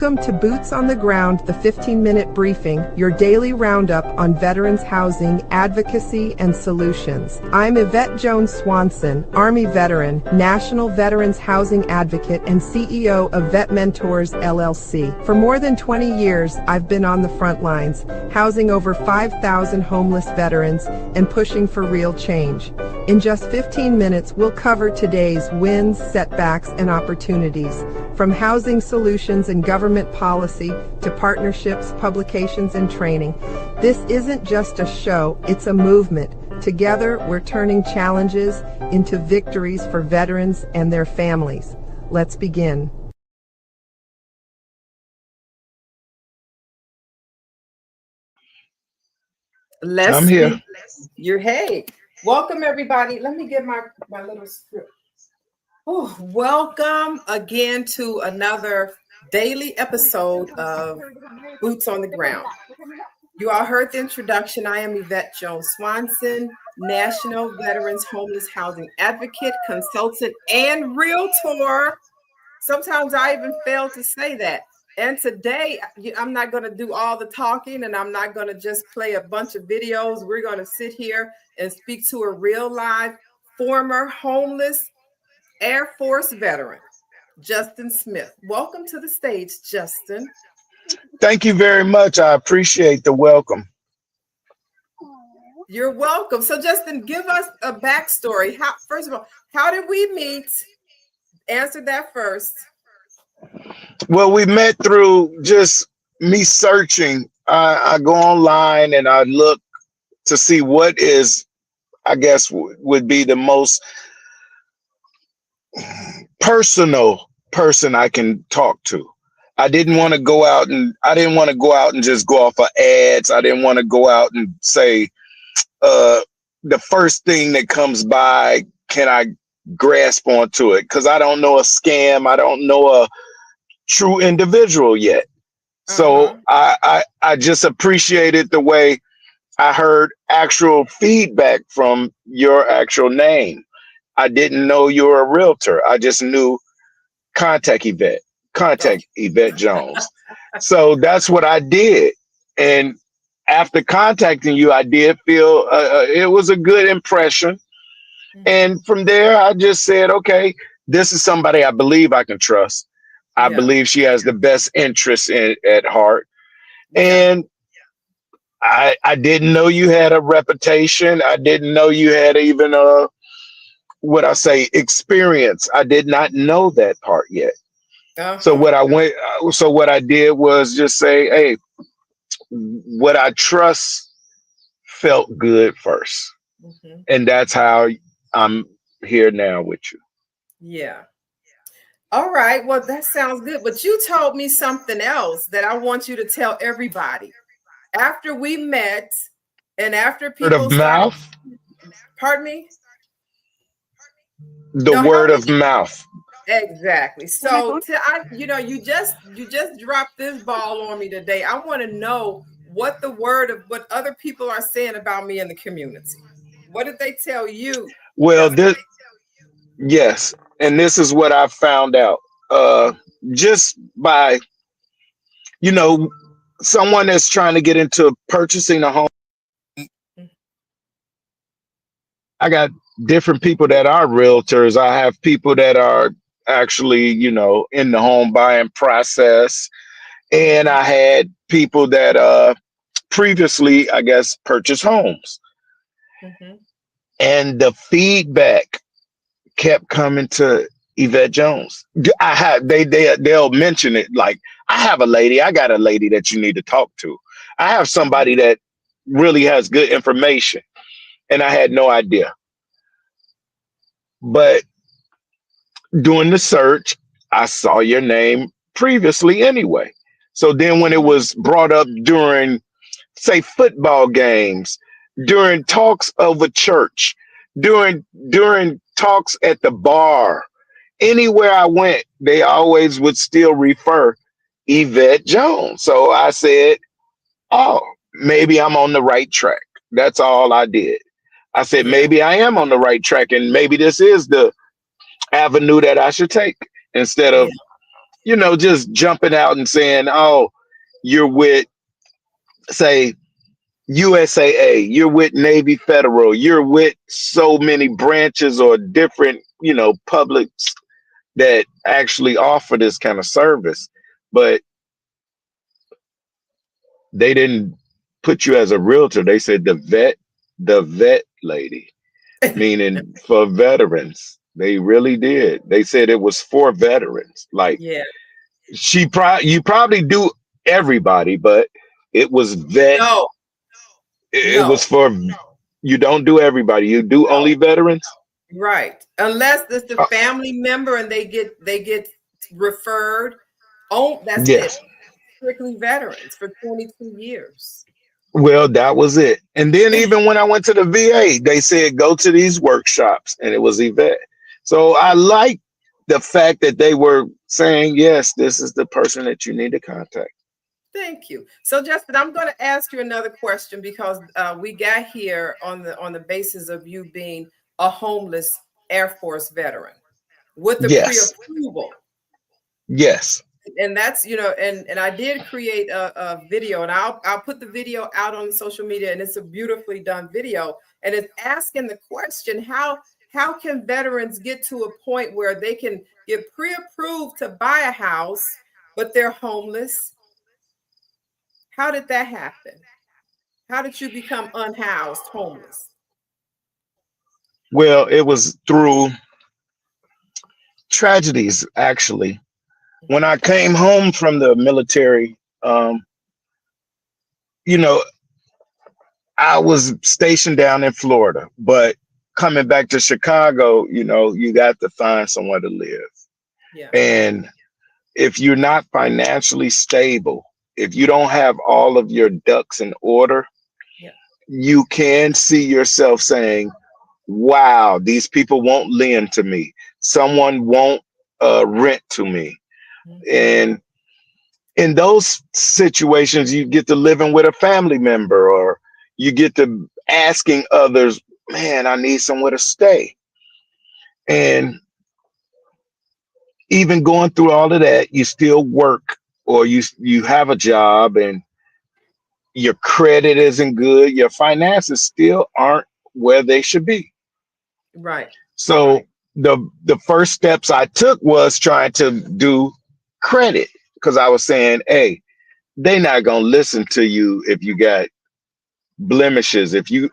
Welcome to Boots on the Ground, the 15-minute briefing, your daily roundup on veterans housing, advocacy, and solutions. I'm Yvette Jones Swanson, Army veteran, National Veterans Housing Advocate, and CEO of Vet Mentors, LLC. For more than 20 years, I've been on the front lines, housing over 5,000 homeless veterans and pushing for real change. In just 15 minutes, we'll cover today's wins, setbacks, and opportunities, from housing solutions and government policy to partnerships, publications, and training. This isn't just a show, it's a movement. Together, we're turning challenges into victories for veterans and their families. Let's begin. I'm here. Hey, welcome everybody. Let me get my little script. Oh, welcome again to another daily episode of Boots on the Ground. You all heard the introduction. I am Yvette Jones Swanson, National Veterans Homeless Housing Advocate, Consultant, and Realtor. Sometimes I even fail to say that. And today, I'm not going to do all the talking, and I'm not going to just play a bunch of videos. We're going to sit here and speak to a real live former homeless Air Force veteran, Justin Smith. Welcome to the stage, Justin. Thank you very much. I appreciate the welcome. You're welcome. So, Justin, give us a backstory. First of all, how did we meet? Answer that first. Well, we met through just me searching. I go online and I look to see what is, I guess, would be the most personal person I can talk to. I didn't want to go out and just go off of ads. I didn't want to go out and say the first thing that comes by, can I grasp onto it? Because I don't know a scam. I don't know a true individual yet. So I just appreciated the way I heard actual feedback from your actual name. I didn't know you were a realtor. I just knew contact Yvette Jones. So that's what I did. And after contacting you, I did feel it was a good impression. And from there, I just said, okay, this is somebody I believe I can trust. I believe she has the best interests at heart. And I didn't know you had a reputation. I didn't know you had even experience. I did not know that part yet. So what I did was just say, hey, what I trust felt good first. And that's how I'm here now with you. Yeah. All right. Well, that sounds good. But you told me something else that I want you to tell everybody. After we met and after people word of mouth. Pardon me? Word of mouth. Exactly. So you just dropped this ball on me today. I want to know what other people are saying about me in the community. What did they tell you? Well, yes. And this is what I found out just by, someone that's trying to get into purchasing a home. I got different people that are realtors. I have people that are actually, in the home buying process. And I had people that previously, I guess, purchased homes. And the feedback kept coming to Yvette Jones. They'll mention it like, I got a lady that you need to talk to. I have somebody that really has good information. And I had no idea. But doing the search, I saw your name previously anyway. So then when it was brought up during, say, football games, during talks of a church, during talks at the bar, anywhere I went, they always would still refer Yvette Jones. So I said, oh, maybe I'm on the right track. That's all I did. I said, maybe I am on the right track, and maybe this is the avenue that I should take instead of just jumping out and saying, oh, you're with, say, USAA, you're with Navy Federal, you're with so many branches or different, publics that actually offer this kind of service. But they didn't put you as a realtor. They said the vet lady, meaning for veterans. They really did. They said it was for veterans. Like, Yeah. you probably do everybody, but it was vet. No. It was for, you don't do everybody. You do only veterans. Right. Unless it's a family member and they get referred. Oh, that's it. Strictly veterans for 22 years. Well, that was it. And then even when I went to the VA, they said, go to these workshops, and it was Yvette. So I like the fact that they were saying, yes, this is the person that you need to contact. Thank you. So Justin, I'm going to ask you another question because we got here on the basis of you being a homeless Air Force veteran with the pre-approval. Yes. And that's, and I did create a video, and I'll put the video out on social media, and it's a beautifully done video. And it's asking the question, how can veterans get to a point where they can get pre-approved to buy a house, but they're homeless? How did that happen? How did you become unhoused, homeless? Well, it was through tragedies, actually. When I came home from the military, I was stationed down in Florida, but coming back to Chicago, you got to find somewhere to live. Yeah. And if you're not financially stable, if you don't have all of your ducks in order, you can see yourself saying, wow, these people won't lend to me. Someone won't rent to me. And in those situations, you get to living with a family member, or you get to asking others, man, I need somewhere to stay. And even going through all of that, you still work, or you have a job, and your credit isn't good. Your finances still aren't where they should be. Right. So the first steps I took was trying to do credit, because I was saying, hey, they're not going to listen to you if you got blemishes. If you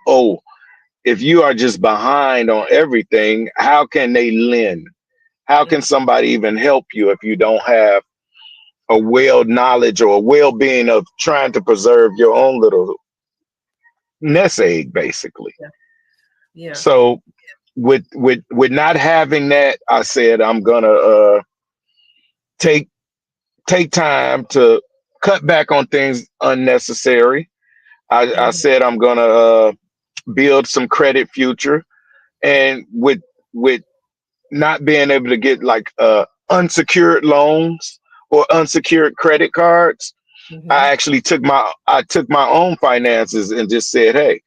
are just behind on everything, how can they lend? How can somebody even help you if you don't have a knowledge or a well-being of trying to preserve your own little nest egg, basically? Yeah. So with not having that, I said, I'm gonna take time to cut back on things unnecessary. I said I'm gonna build some credit future, and with not being able to get like unsecured loans or unsecured credit cards, I actually took my own finances and just said, hey,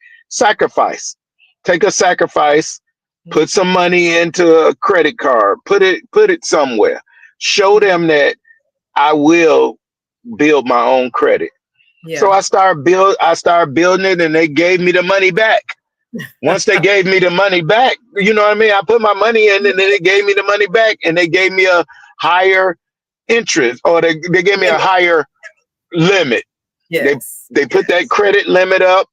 take a sacrifice, put some money into a credit card, put it somewhere, show them that I will build my own credit. Yeah. So I started building it, and they gave me the money back. Once they gave me the money back, you know what I mean? I put my money in, and then they gave me the money back, and they gave me a higher interest, or they gave me a higher limit. Yes. They put that credit limit up,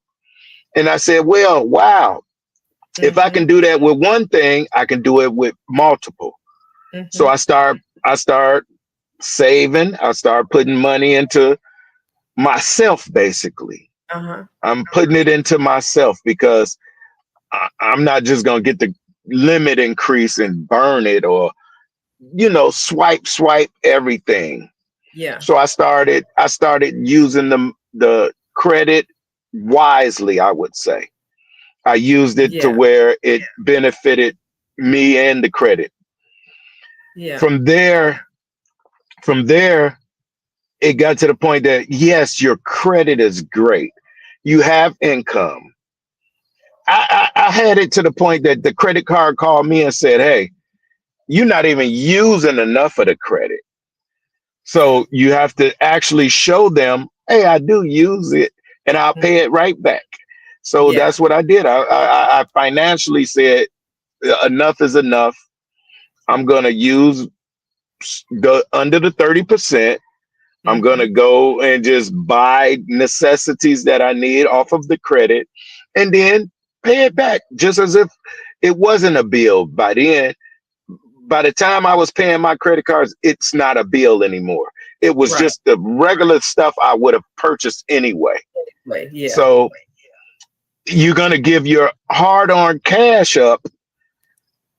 and I said, well, wow, if I can do that with one thing, I can do it with multiple. So I start saving. I start putting money into myself, basically. I'm putting it into myself, because I'm not just going to get the limit increase and burn it, or, swipe everything. Yeah. So I started using the credit wisely, I would say. I used it to where it benefited me and the credit. Yeah. From there, it got to the point that, yes, your credit is great. You have income. I had it to the point that the credit card called me and said, hey, you're not even using enough of the credit. So you have to actually show them, hey, I do use it and I'll pay it right back. So that's what I did. I financially said, enough is enough. I'm going to use the under the 30%. I'm going to go and just buy necessities that I need off of the credit and then pay it back just as if it wasn't a bill. By the time I was paying my credit cards, it's not a bill anymore. It was just the regular stuff I would have purchased anyway. So you're going to give your hard-earned cash up.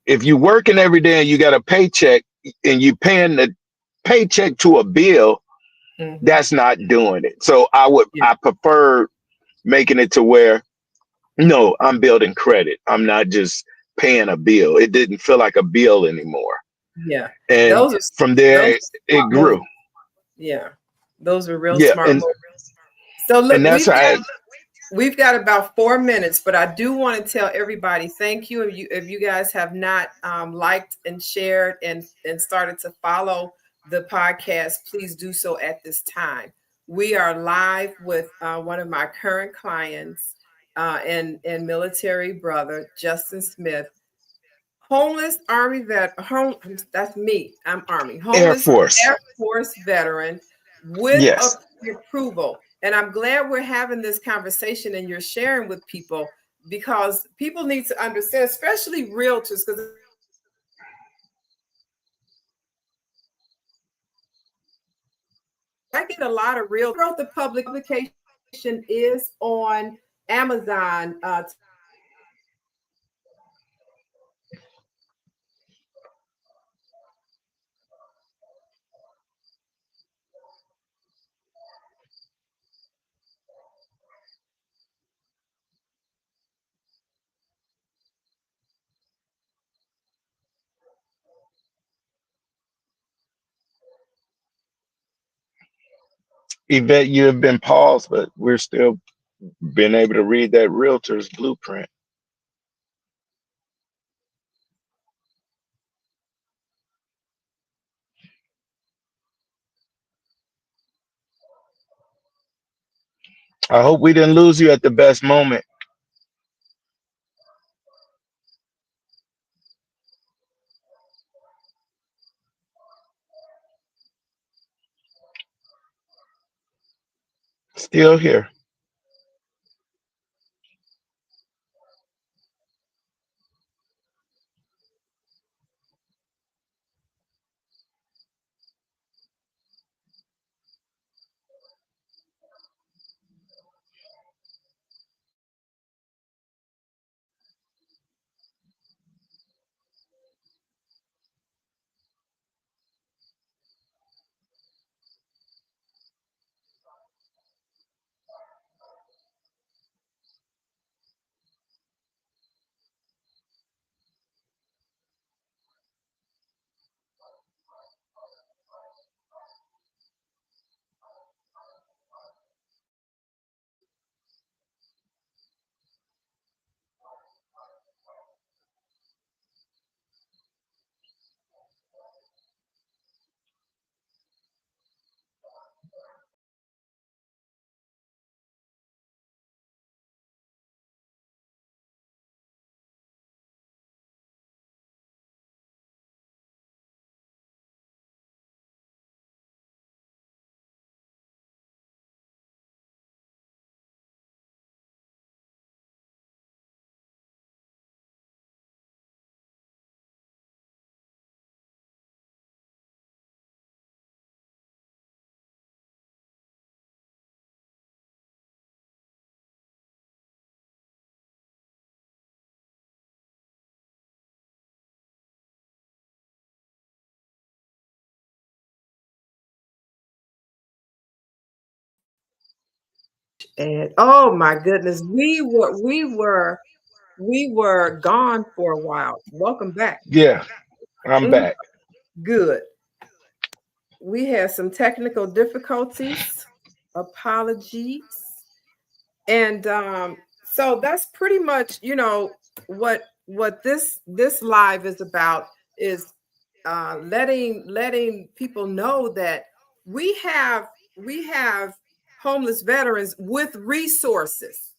If you're working every day and you got a paycheck and you paying the paycheck to a bill, that's not doing it. So I prefer making it to where, no, I'm building credit. I'm not just paying a bill. It didn't feel like a bill anymore. Yeah. And from there, it grew. Moves. Yeah. Those are real smart moves. So look, we've got about 4 minutes, but I do want to tell everybody, thank you. If you guys have not liked and shared and started to follow the podcast, please do so at this time. We are live with one of my current clients and military brother, Justin Smith, homeless Army vet. That's me. I'm Army. Homeless Air Force veteran with approval. And I'm glad we're having this conversation and you're sharing with people, because people need to understand, especially realtors, because I get a lot of real. The publication is on Amazon. Yvette, you have been paused, but we're still being able to read that realtor's blueprint. I hope we didn't lose you at the best moment. Still here. And oh my goodness, we were gone for a while. Welcome back. Yeah, I'm back. Good. We had some technical difficulties. Apologies. And so that's pretty much, what this live is about, is letting people know that we have homeless veterans with resources.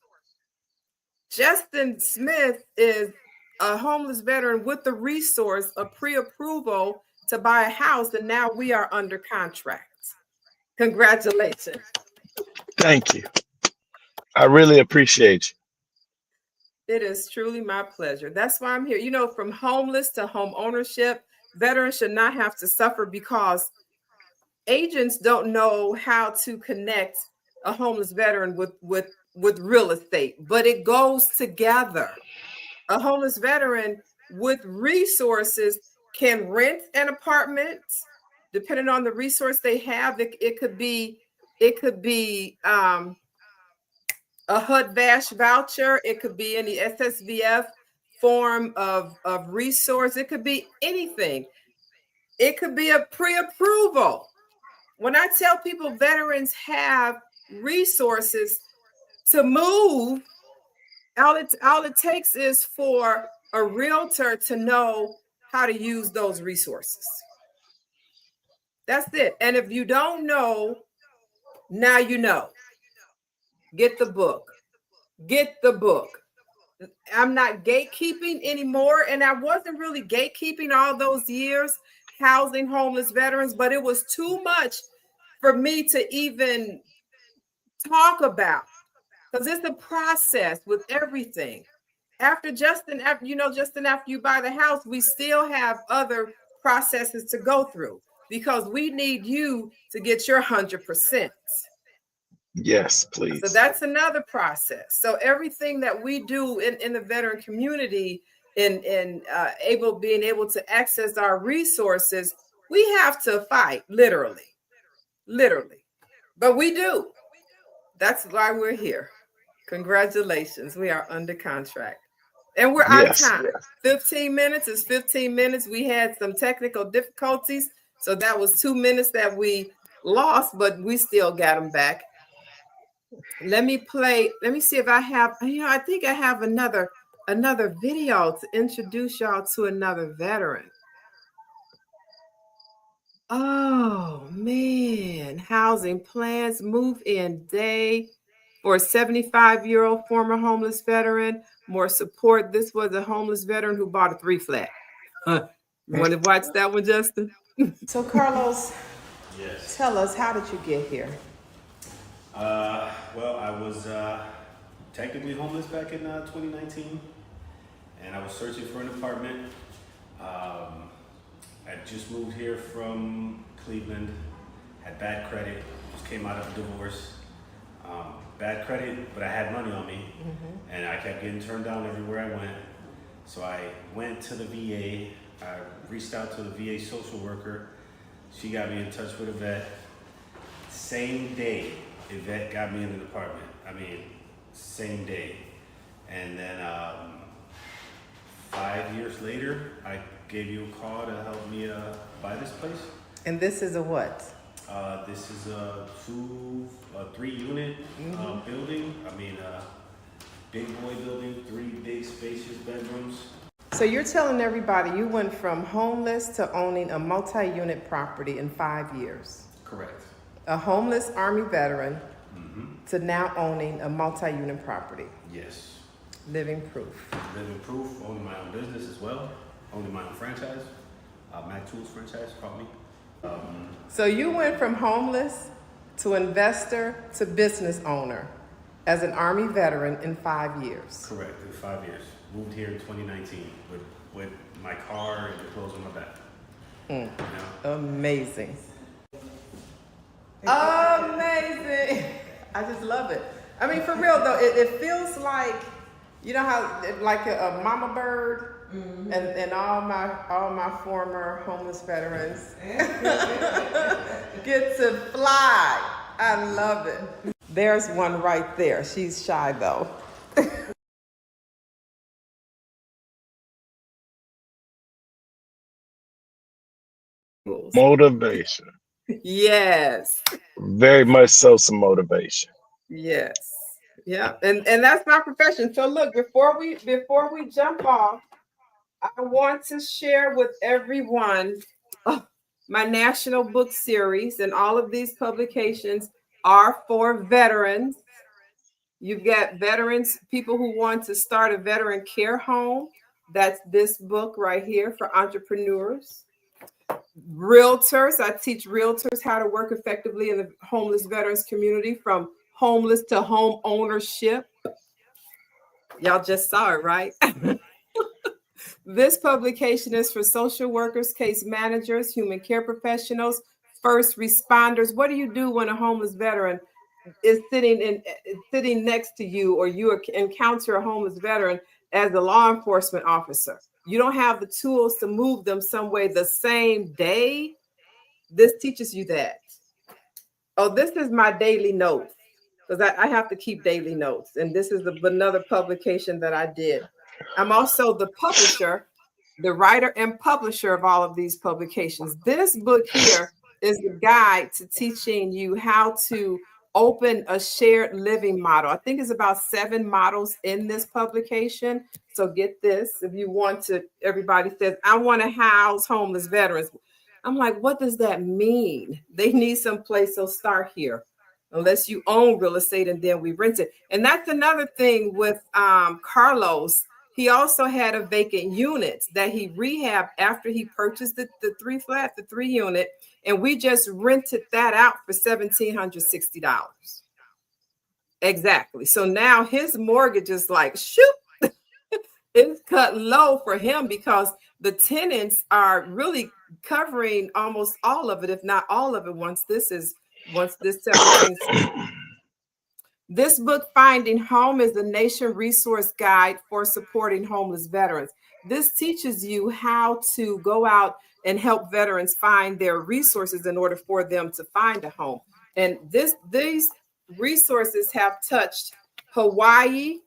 Justin Smith is a homeless veteran with the resource of pre-approval to buy a house, and now we are under contract. Congratulations. Thank you. I really appreciate you. It is truly my pleasure. That's why I'm here. You know, from homeless to home ownership, veterans should not have to suffer because agents don't know how to connect a homeless veteran with real estate, but it goes together. A homeless veteran with resources can rent an apartment, depending on the resource they have. It could be a HUD VASH voucher. It could be any SSVF form of resource. It could be anything. It could be a pre-approval. When I tell people veterans have resources to move, all it takes is for a realtor to know how to use those resources. That's it. And if you don't know, now you know. Get the book. Get the book. I'm not gatekeeping anymore, and I wasn't really gatekeeping all those years housing homeless veterans, but it was too much for me to even talk about, because it's a process with everything. After you buy the house, we still have other processes to go through because we need you to get your 100%. Yes, please. So that's another process. So everything that we do in the veteran community in being able to access our resources, we have to fight, literally. But we do. That's why we're here. Congratulations. We are under contract. And we're out of time. 15 minutes is 15 minutes. We had some technical difficulties. So that was 2 minutes that we lost, but we still got them back. Let me see if I have, I think I have another video to introduce y'all to another veteran. Oh man, housing plans, move-in day for a 75-year-old former homeless veteran. More support. This was a homeless veteran who bought a 3-flat. You want to watch that one, Justin? So Carlos, yes. Tell us, how did you get here? Well, I was technically homeless back in 2019, and I was searching for an apartment. I just moved here from Cleveland, had bad credit, just came out of a divorce. Bad credit, but I had money on me, and I kept getting turned down everywhere I went. So I went to the VA. I reached out to the VA social worker. She got me in touch with a vet. Same day, a vet got me in an apartment. I mean, same day. And then 5 years later, I gave you a call to help me buy this place. And this is a what? This is a 3-unit building. I mean, big boy building, 3 big spacious bedrooms. So you're telling everybody you went from homeless to owning a multi-unit property in 5 years. Correct. A homeless Army veteran to now owning a multi-unit property. Yes. Living proof. Living proof, owning my own business as well, owning my own franchise. Mac Tools franchise, called me. So you went from homeless to investor to business owner as an Army veteran in 5 years. Correct, in 5 years. Moved here in 2019 with my car and the clothes on my back. You know? Amazing. Amazing. I just love it. I mean, for real though, it feels like, you know how like a mama bird, and all my former homeless veterans get to fly. I love it. There's one right there. She's shy though. Motivation. Yes. Very much so, some motivation. Yes. Yeah. And that's my profession. So look, before we jump off, I want to share with everyone my national book series, and all of these publications are for veterans. You've got veterans, people who want to start a veteran care home. That's this book right here for entrepreneurs. Realtors, I teach realtors how to work effectively in the homeless veterans community, from homeless to home ownership. Y'all just saw it, right? This publication is for social workers, case managers, human care professionals, first responders. What do you do when a homeless veteran is sitting next to you, or you encounter a homeless veteran as a law enforcement officer? You don't have the tools to move them some way the same day. This teaches you that. Oh, this is my daily notes, because I have to keep daily notes. And this is another publication that I did. I'm also the publisher, the writer and publisher of all of these publications. This book here is the guide to teaching you how to open a shared living model. I think it's about 7 models in this publication. So get this, if you want to, everybody says, I want to house homeless veterans. I'm like, what does that mean? They need some place, so start here. Unless you own real estate and then we rent it. And that's another thing with Carlos. He also had a vacant unit that he rehabbed after he purchased the 3 unit. And we just rented that out for $1,760. Exactly. So now his mortgage is like, shoot, it's cut low for him, because the tenants are really covering almost all of it, if not all of it, once this 17. This book, Finding Home, is the nation resource guide for supporting homeless veterans. This teaches you how to go out and help veterans find their resources in order for them to find a home. And these resources have touched Hawaii.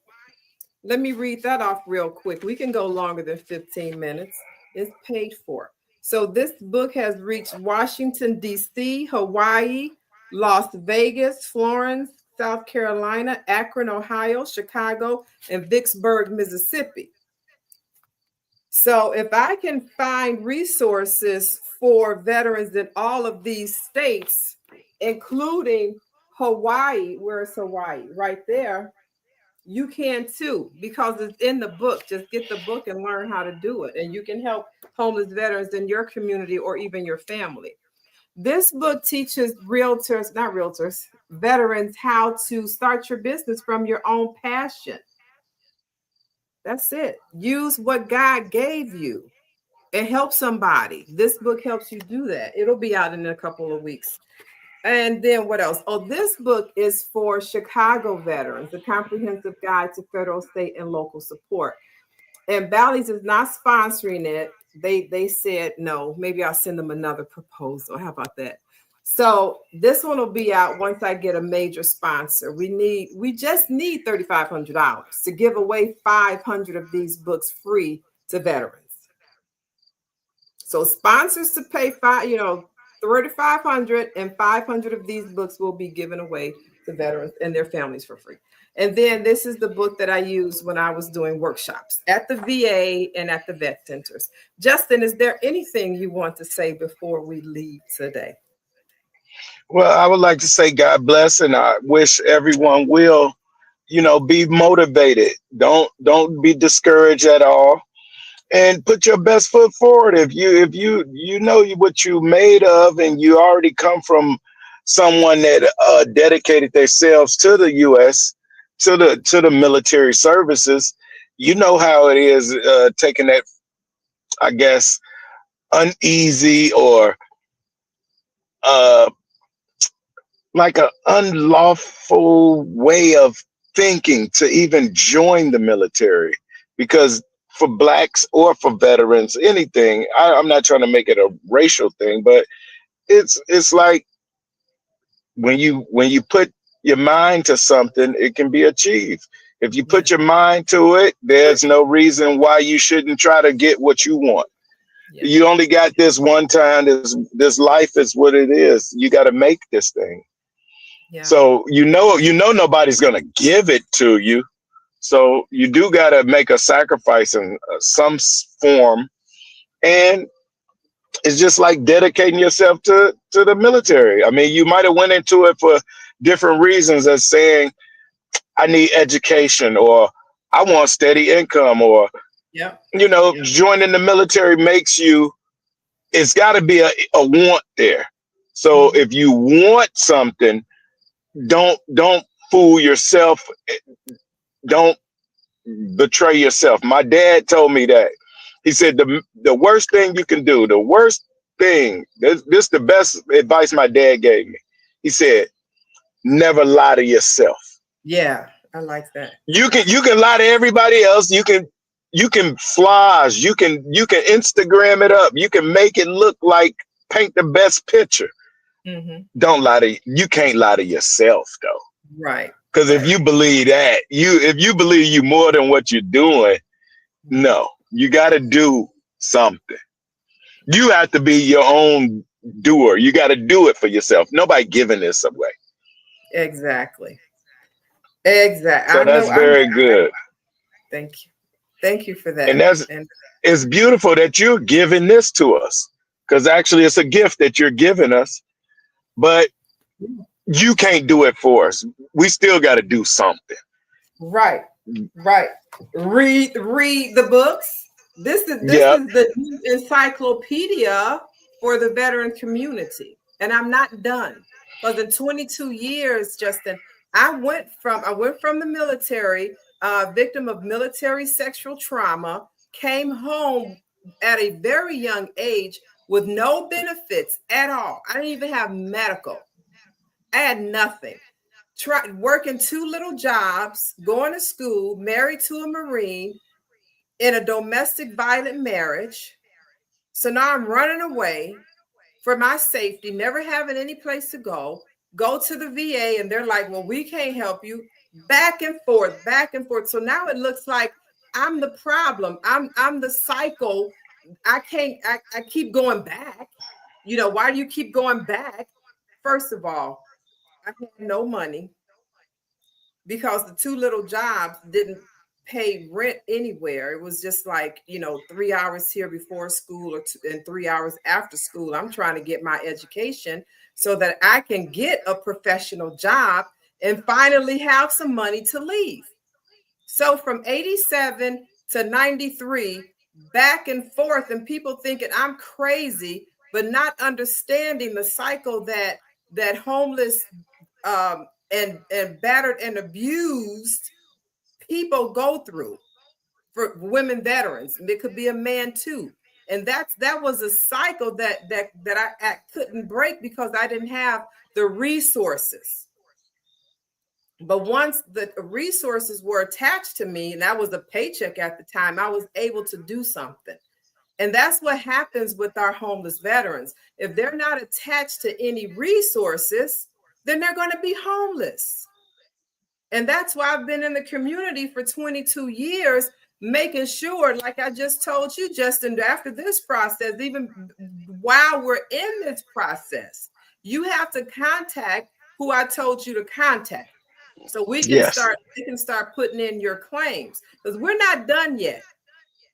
Let me read that off real quick. We can go longer than 15 minutes. It's paid for. So this book has reached Washington, D.C., Hawaii, Las Vegas, Florence, South Carolina, Akron, Ohio, Chicago, and Vicksburg, Mississippi. So if I can find resources for veterans in all of these states, including Hawaii, where's Hawaii? Right there. You can too, because it's in the book. Just get the book and learn how to do it. And you can help homeless veterans in your community or even your family. This book teaches veterans how to start your business from your own passion. That's it. Use what God gave you and help somebody. This book helps you do that. It'll be out in a couple of weeks. And then what else? Oh, this book is for Chicago veterans, a comprehensive guide to federal, state, and local support. And Bally's is not sponsoring it. They said, no, maybe I'll send them another proposal. How about that? So this one will be out once I get a major sponsor. We just need $3,500 to give away 500 of these books free to veterans. So sponsors to pay $3,500, and 500 of these books will be given away to veterans and their families for free. And then this is the book that I used when I was doing workshops at the VA and at the vet centers. Justin, is there anything you want to say before we leave today? Well, I would like to say God bless, and I wish everyone will, be motivated. Don't be discouraged at all, and put your best foot forward. If you know what you made of, and you already come from someone that dedicated themselves to the U.S., to the military services, you know how it is taking that, I guess, uneasy or like an unlawful way of thinking to even join the military. Because for blacks or for veterans, anything, I'm not trying to make it a racial thing, but it's like when you put your mind to something, it can be achieved. If you put your mind to it, there's no reason why you shouldn't try to get what you want. Yeah. You only got this one time. This life is what it is. You got to make this thing. Yeah. So you know nobody's gonna give it to you. So you do got to make a sacrifice in some form, and it's just like dedicating yourself to the military. I mean, you might have went into it for different reasons, as saying, I need education, or I want steady income, or, joining the military makes you, it's got to be a want there. So if you want something, don't fool yourself. Don't betray yourself. My dad told me that. He said the worst thing you can do, the worst thing, this is the best advice my dad gave me. He said, never lie to yourself. Yeah, I like that. You can lie to everybody else. You can flage, you can Instagram it up. You can make it look like, paint the best picture. Don't lie to you. Can't lie to yourself though. Right. Because if you believe that, if you believe you more than what you're doing, no, you got to do something. You have to be your own doer. You got to do it for yourself. Nobody giving this away. Exactly. So that's very good. Thank you. Thank you for that. And it's beautiful that you're giving this to us, because actually it's a gift that you're giving us, but you can't do it for us. We still got to do something. Right. Read the books. This is the new encyclopedia for the veteran community. And I'm not done, because in 22 years, Justin, I went from the military, victim of military sexual trauma, came home at a very young age with no benefits at all. I didn't even have medical. I had nothing. Tried working 2 little jobs, going to school, married to a Marine, in a domestic violent marriage. So now I'm running away for my safety, never having any place to go to the VA, and they're like, well, we can't help you. Back and forth. So now it looks like I'm the problem. I'm the cycle. I keep going back. Why do you keep going back? First of all, I had no money, because the 2 little jobs didn't pay rent anywhere. It was just like, 3 hours here before school and 3 hours after school. I'm trying to get my education so that I can get a professional job and finally have some money to leave. So from 87 to 93, back and forth, and people thinking I'm crazy, but not understanding the cycle that homeless and battered and abused people go through for women veterans. And it could be a man too. And that was a cycle that I couldn't break, because I didn't have the resources. But once the resources were attached to me, and that was a paycheck at the time, I was able to do something. And that's what happens with our homeless veterans. If they're not attached to any resources, then they're going to be homeless. And that's why I've been in the community for 22 years, making sure, like I just told you, Justin, after this process, even while we're in this process, you have to contact who I told you to contact. So we can start putting in your claims, because we're not done yet.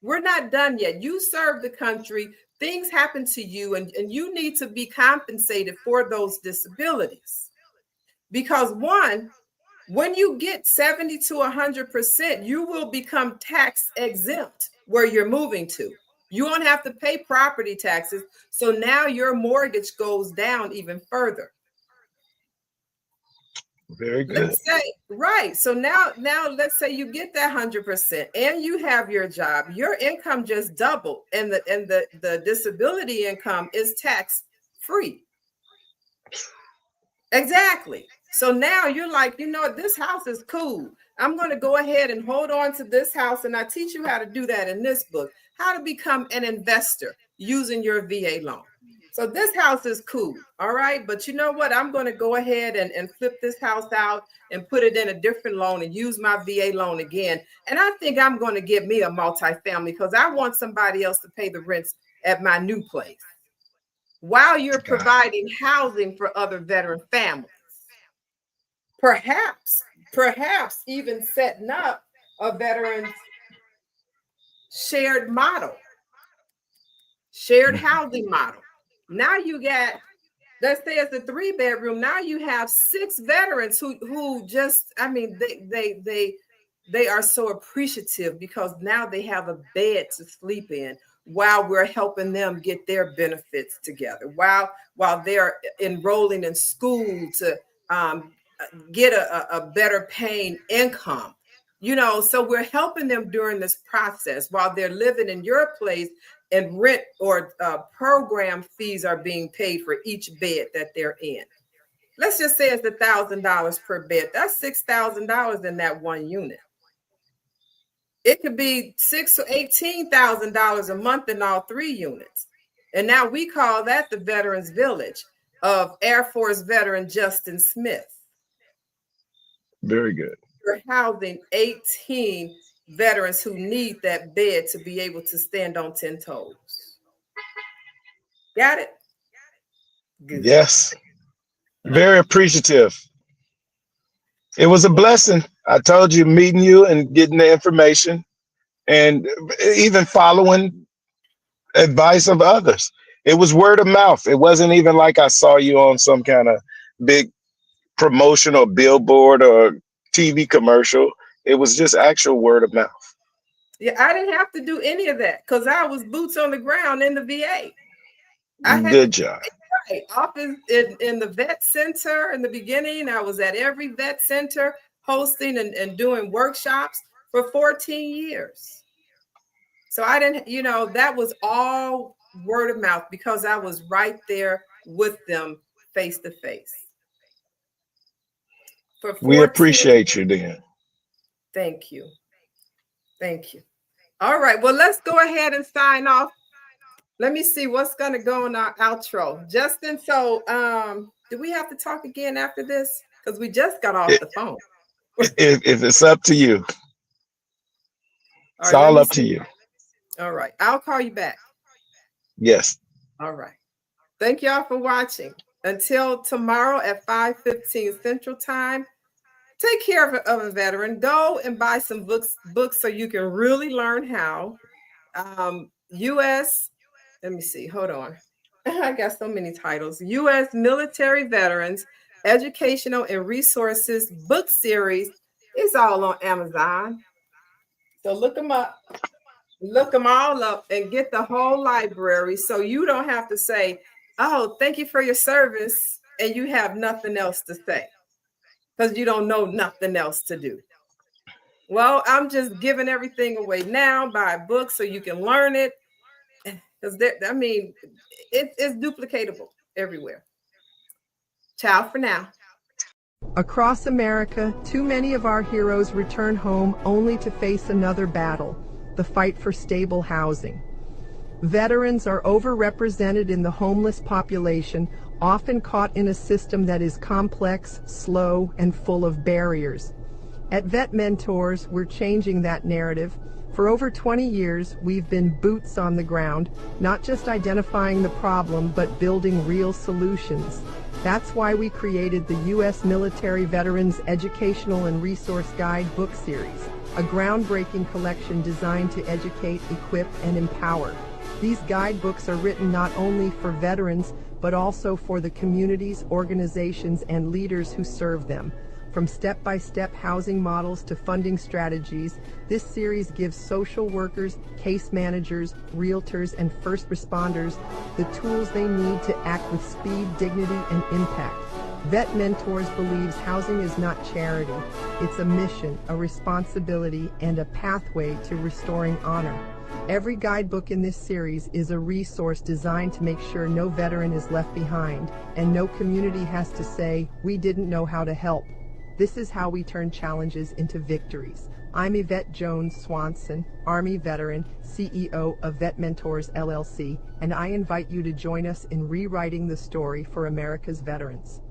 You serve the country, things happen to you, and you need to be compensated for those disabilities. Because when you get 70 to 100%, you will become tax exempt where you're moving to. You won't have to pay property taxes. So now your mortgage goes down even further. Very good. So now let's say you get that 100% and you have your job, your income just doubled, and the disability income is tax free. Exactly. So now you're like, this house is cool. I'm going to go ahead and hold on to this house. And I teach you how to do that in this book, how to become an investor using your VA loan. So this house is cool. All right. But you know what? I'm going to go ahead and flip this house out and put it in a different loan and use my VA loan again. And I think I'm going to get me a multifamily, because I want somebody else to pay the rents at my new place, while you're providing housing for other veteran families. Perhaps even setting up a veteran shared model. Shared housing model. Now you got, let's say it's a 3-bedroom. Now you have 6 veterans who just, I mean, they are so appreciative because now they have a bed to sleep in while we're helping them get their benefits together, while they're enrolling in school to get a better paying income. You know, so we're helping them during this process while they're living in your place, and rent or program fees are being paid for each bed that they're in. Let's just say it's $1,000 per bed. That's $6,000 in that one unit. It could be $6,000 or $18,000 a month in all 3 units. And now we call that the Veterans Village of Air Force veteran Justin Smith. Very good. We're housing 18 veterans who need that bed to be able to stand on 10 toes. Got it? Good. Yes. Very appreciative. It was a blessing. I told you, meeting you and getting the information and even following advice of others. It was word of mouth. It wasn't even like I saw you on some kind of big promotional billboard or TV commercial. It was just actual word of mouth. Yeah, I didn't have to do any of that because I was boots on the ground in the VA. Good job. Right. Office in the vet center in the beginning. I was at every vet center hosting and doing workshops for 14 years. So I didn't, you know, that was all word of mouth because I was right there with them face to face. We appreciate you, Dan. Thank you. Thank you. All right. Well, let's go ahead and sign off. Let me see what's going to go in our outro. Justin, so do we have to talk again after this? Because we just got off the phone. If it's up to you. It's all up to you. All right. I'll call you back. Yes. All right. Thank y'all for watching. Until tomorrow at 5:15 Central Time, take care of a veteran. Go and buy some books so you can really learn how. U.S. Let me see. Hold on. I got so many titles. U.S. Military Veterans Educational and Resources Book Series. It's all on Amazon. So look them up. Look them all up and get the whole library so you don't have to say, oh, thank you for your service, and you have nothing else to say because you don't know nothing else to do. Well, I'm just giving everything away now. Buy a book so you can learn it. Because I mean, it's duplicatable everywhere. Ciao for now. Across America, too many of our heroes return home only to face another battle, the fight for stable housing. Veterans are overrepresented in the homeless population, often caught in a system that is complex, slow, and full of barriers. At Vet Mentors, we're changing that narrative. For over 20 years, we've been boots on the ground, not just identifying the problem, but building real solutions. That's why we created the U.S. Military Veterans Educational and Resource Guidebook series, a groundbreaking collection designed to educate, equip, and empower. These guidebooks are written not only for veterans, but also for the communities, organizations, and leaders who serve them. From step-by-step housing models to funding strategies, this series gives social workers, case managers, realtors, and first responders the tools they need to act with speed, dignity, and impact. Vet Mentors believes housing is not charity. It's a mission, a responsibility, and a pathway to restoring honor. Every guidebook in this series is a resource designed to make sure no veteran is left behind, and no community has to say, "We didn't know how to help." This is how we turn challenges into victories. I'm Yvette Jones Swanson, Army veteran, CEO of Vet Mentors LLC, and I invite you to join us in rewriting the story for America's veterans.